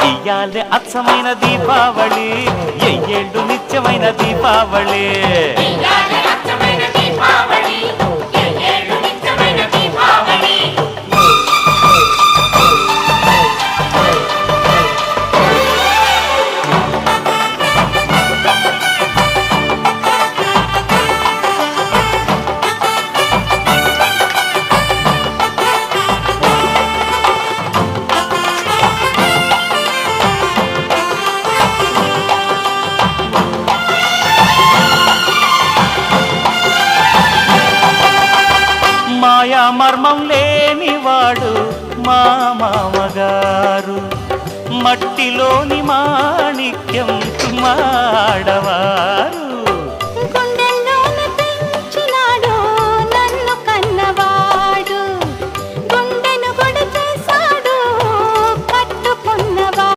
ఇయ్యాలే అచ్చమైన దీపావళి, ఎయ్యేళ్ళు నిత్యమైన దీపావళి. మాయా మర్మం లేనివాడు మా మామగారు, మట్టిలోని మాణిక్యం మాడవారు.